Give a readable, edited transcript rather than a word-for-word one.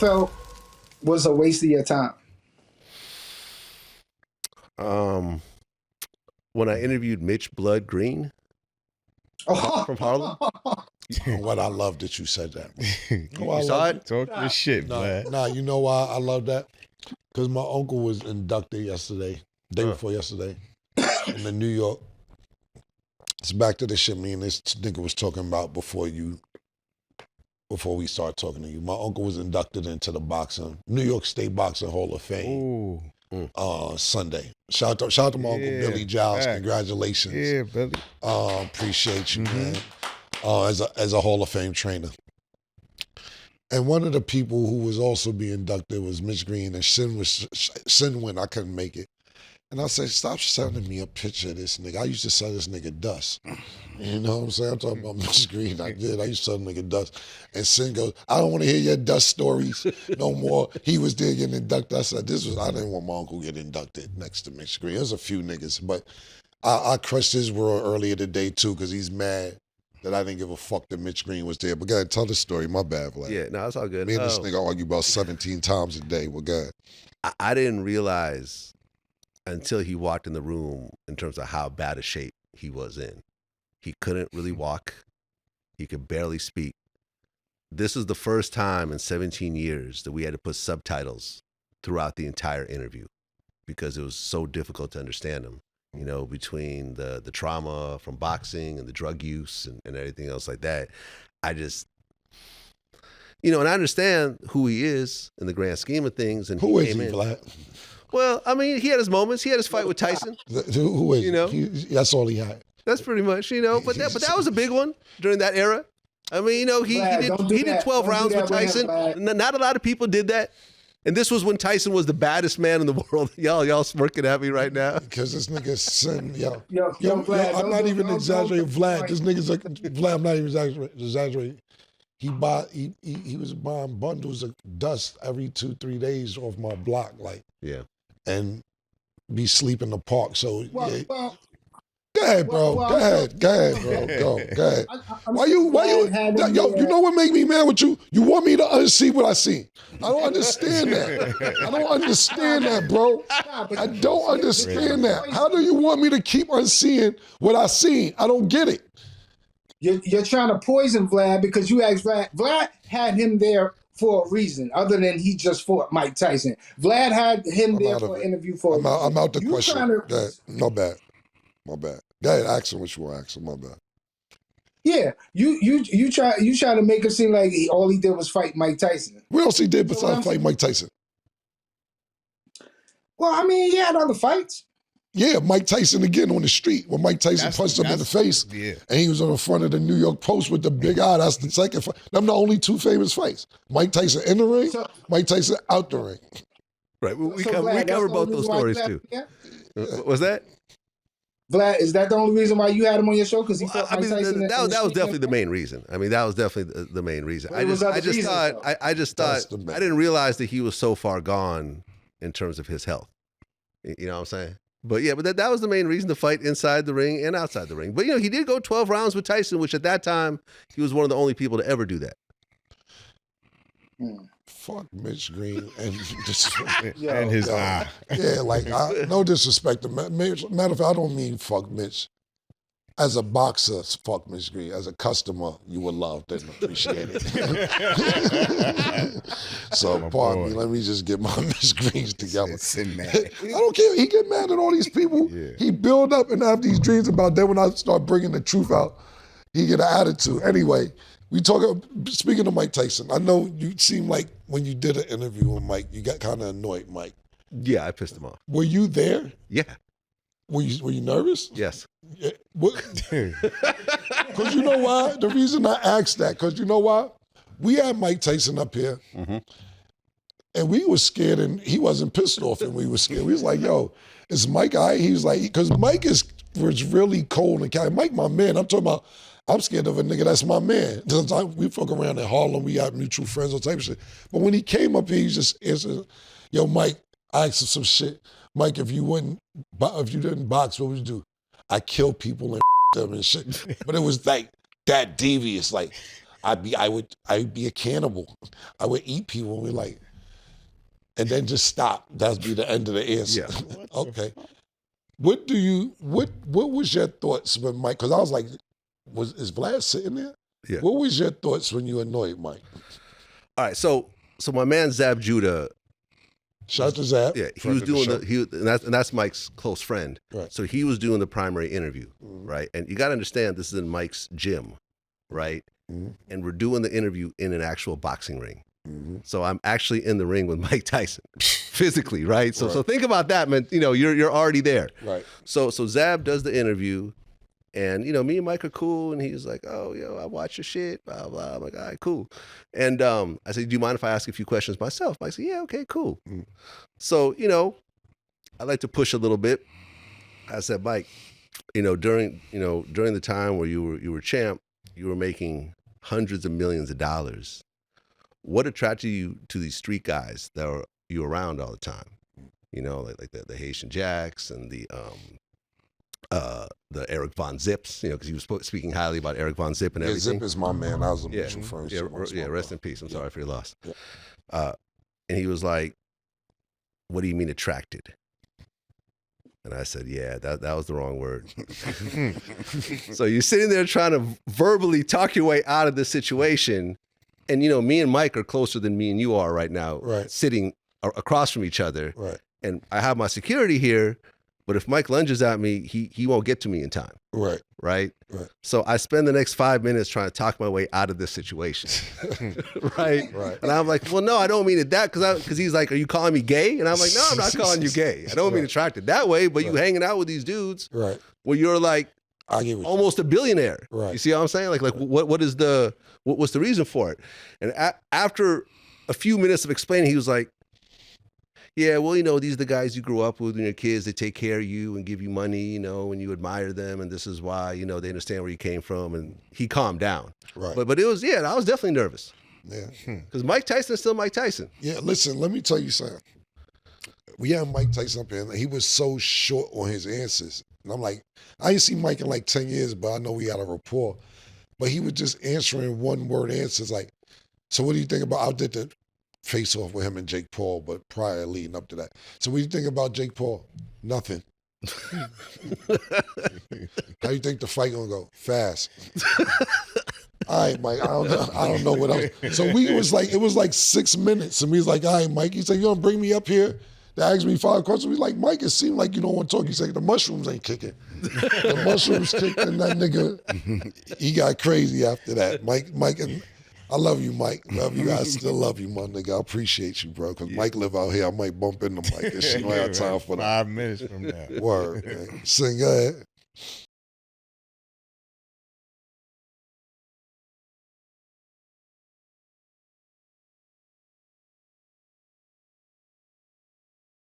felt was a waste of your time? When I interviewed Mitch Blood Green from Harlem. What I love that you said that. You saw it? Talk your shit, man. Nah, you know why I love that? Because my uncle was inducted day before yesterday, in the New York. It's back to the shit me and this nigga was talking about before we start talking to you. My uncle was inducted into the New York State Boxing Hall of Fame. Sunday. Shout out to my uncle Billy Giles. Back. Congratulations. Yeah, Billy. Appreciate you, man. As a Hall of Fame trainer. And one of the people who was also being inducted was Mitch Green, and Sin went. I couldn't make it. And I said, stop sending me a picture of this nigga. I used to send this nigga dust. You know what I'm saying? I'm talking about Mitch Green. I did. I used to send nigga dust. And Sin goes, I don't want to hear your dust stories no more. He was there getting inducted. I said, I didn't want my uncle get inducted next to Mitch Green. There's a few niggas, but I crushed his world earlier today too, because he's mad that I didn't give a fuck that Mitch Green was there. But go ahead, tell the story. My bad, Vlad. Yeah, no, it's all good. Me and this nigga argue about 17 times a day. Well, go ahead. I didn't realize until he walked in the room in terms of how bad a shape he was in. He couldn't really walk. He could barely speak. This is the first time in 17 years that we had to put subtitles throughout the entire interview because it was so difficult to understand him, you know, between the trauma from boxing and the drug use and everything else like that. I just, you know, and I understand who he is in the grand scheme of things. And Who is he, Vlad? Well, I mean, he had his moments. He had his fight with Tyson. Who is you know? That's all he had. That's pretty much, you know. But that was a big one during that era. I mean, you know, he did 12 rounds with Tyson. Not a lot of people did that. And this was when Tyson was the baddest man in the world. Y'all smirking at me right now. Because this nigga Sin, Vlad, I'm not even exaggerating. Vlad, this nigga's like, Vlad, I'm not even exaggerating. He was buying bundles of dust every 2-3 days off my block, like. Yeah. And be sleep in the park. So Well, go ahead, bro. Go ahead, bro. Go ahead. Why you? Yo, you know what make me mad with you? You want me to unsee what I seen. I don't understand that. I don't understand that, bro. I don't understand that. How do you want me to keep unseeing what I seen? I don't get it. You're trying to poison Vlad because you asked Vlad. Vlad had him there for a reason, other than he just fought Mike Tyson. Vlad had him there for an interview for a reason. I'm out the question. My bad. Go ahead, ask him what you want to ask him. My bad. Yeah, you try to make it seem like all he did was fight Mike Tyson. What else he did besides fight Mike Tyson? Well, I mean, he had other fights. Yeah, Mike Tyson again on the street when Mike Tyson punched him in the face, and he was on the front of the New York Post with the big eye. That's the second fight. Them the only two famous fights. Mike Tyson in the ring, Mike Tyson out the ring. Right, we cover both those stories too. Was that? Vlad, is that the only reason why you had him on your show? Because he fought Mike Tyson. That was definitely the main reason. I mean, that was definitely the main reason. I just thought I didn't realize that he was so far gone in terms of his health. You know what I'm saying? But yeah, but that was the main reason to fight inside the ring and outside the ring. But, you know, he did go 12 rounds with Tyson, which at that time, he was one of the only people to ever do that. Fuck Mitch Green and and his eye. Yeah, like, no disrespect to matter of fact, I don't mean fuck Mitch. As a boxer, fuck Mitch Green. As a customer, you would love and appreciate it. So, pardon me, let me just get my Mitch Greens together. I don't care. He get mad at all these people. Yeah. He build up and have these dreams about that. When I start bringing the truth out, he get an attitude. Anyway, speaking of Mike Tyson, I know you seem like when you did an interview with Mike, you got kind of annoyed, Mike. Yeah, I pissed him off. Were you there? Yeah. Were you nervous? Yes. Yeah. Because you know why? The reason I asked that, because you know why? We had Mike Tyson up here, and we was scared, and he wasn't pissed off, and we were scared. We was like, yo, is Mike all right? He was like, because Mike was really cold and kind. Mike, my man. I'm talking about, I'm scared of a nigga that's my man. We fuck around in Harlem, we have mutual friends, all type of shit. But when he came up here, he just answered, yo, Mike, I asked him some shit. Mike, if you didn't box, what would you do? I kill people and them and shit. But it was like that devious. Like, I'd be a cannibal. I would eat people and be like, and then just stop. That'd be the end of the answer. Yeah. Okay. What was your thoughts when Mike? Because I was like, is Vlad sitting there? Yeah. What was your thoughts when you annoyed Mike? All right, so my man Zab Judah. Shout out to Zab. Yeah, he was doing and that's Mike's close friend. Right. So he was doing the primary interview, right? And you got to understand, this is in Mike's gym, right? And we're doing the interview in an actual boxing ring. So I'm actually in the ring with Mike Tyson, physically, right? So think about that, man. You know, you're already there. Right. So Zab does the interview, and me and Mike are cool, and he's like, "Oh, I watch your shit, blah blah." I'm like, "All right, cool." And I said, "Do you mind if I ask a few questions myself?" Mike said, "Yeah, okay, cool." So I like to push a little bit. I said, "Mike, during the time where you were champ, you were making hundreds of millions of dollars. What attracted you to these street guys that are you around all the time? Like the Haitian Jacks and the Eric Von Zips, because he was speaking highly about Eric Von Zip and everything." Zip is my man. I was a mutual friend. Yeah, rest in peace. I'm sorry for your loss. Yeah. And he was like, "What do you mean attracted?" And I said, "Yeah, that was the wrong word." So you're sitting there trying to verbally talk your way out of this situation. And, me and Mike are closer than me and you are right now, sitting across from each other. Right. And I have my security here, but if Mike lunges at me, he won't get to me in time. Right. Right. So I spend the next 5 minutes trying to talk my way out of this situation. Right. And I'm like, "Well, no, I don't mean it that," because he's like, "Are you calling me gay?" And I'm like, "No, I'm not calling you gay. I don't mean attracted that way, but you hanging out with these dudes where you're like almost a billionaire." Right. You see what I'm saying? Like what's the reason for it? And after a few minutes of explaining, he was like, "Yeah, well, these are the guys you grew up with when you're kids. They take care of you and give you money, and you admire them. And this is why, they understand where you came from." And he calmed down. Right. But it was, I was definitely nervous. Yeah. Because Mike Tyson is still Mike Tyson. Yeah, listen, let me tell you something. We had Mike Tyson up here, and he was so short on his answers. And I'm like, I ain't seen Mike in like 10 years, but I know we had a rapport. But he was just answering one-word answers like, "So what do you think about," I did the face-off with him and Jake Paul, but prior leading up to that. "So what do you think about Jake Paul?" "Nothing." "How you think the fight gonna go?" "Fast." "All right, Mike, I don't know what else." So it was like 6 minutes, and we was like, "All right, Mike." He said, "You gonna bring me up here to ask me 5 questions?" We like, "Mike, it seemed like you don't want to talk." He said, "The mushrooms ain't kicking." The mushrooms kicked, and that nigga, he got crazy after that. Mike, and I love you, Mike. Love you. I still love you, my nigga. I appreciate you, bro. Because Mike live out here. I might bump into Mike and she don't have time for that. 5 minutes from now. Word, man. Sing, go ahead.